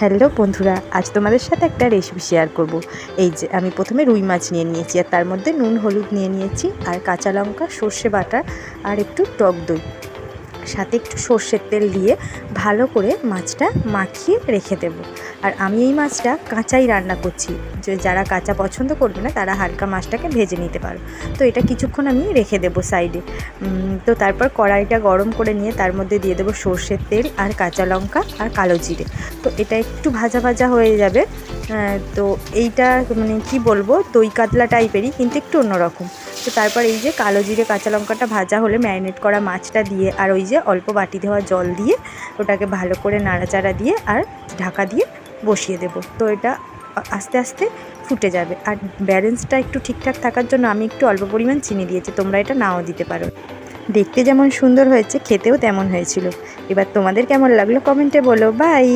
Hello বন্ধুরা, আজ তোমাদের সাথে একটা রেসিপি শেয়ার করব। এই যে আমি প্রথমে রুই মাছ নিয়ে নিয়েছি, আর তার মধ্যে নুন হলুদ নিয়ে নিয়েছি, আর কাঁচা লঙ্কা, সর্ষে বাটা, আর একটু টক দই, সাথে একটু সর্ষের তেল দিয়ে ভালো করে মাছটা মাখিয়ে রেখে দেব। আর আমি এই মাছটা কাঁচাই রান্না করছি, যে যারা কাঁচা পছন্দ করবে না তারা হালকা মাছটাকে ভেজে নিতে পারো। তো এটা কিছুক্ষণ আমি রেখে দেবো সাইডে। তো তারপর কড়াইটা গরম করে নিয়ে তার মধ্যে দিয়ে দেবো সর্ষের তেল আর কাঁচা লঙ্কা আর কালো জিরে। তো এটা একটু ভাজা ভাজা হয়ে যাবে। তো এইটা মানে কি বলবো, দই কাতলা টাইপেরই, কিন্তু একটু অন্যরকম। তো তারপর এই যে কালো জিরে কাঁচা লঙ্কাটা ভাজা হলে ম্যারিনেট করা মাছটা দিয়ে, আর ওই যে অল্প বাটি দেওয়া জল দিয়ে ওটাকে ভালো করে নাড়াচাড়া দিয়ে আর ঢাকা দিয়ে বসিয়ে দেব। তো এটা আস্তে আস্তে ফুটে যাবে। আর ব্যালেন্সটা একটু ঠিকঠাক থাকার জন্য আমি একটু অল্প পরিমাণ চিনি দিয়েছি, তোমরা এটা নাও দিতে পারো। দেখতে যেমন সুন্দর হয়েছে, খেতেও তেমন হয়েছিল। এবার তোমাদের কেমন লাগলো কমেন্টে বলো। বাই।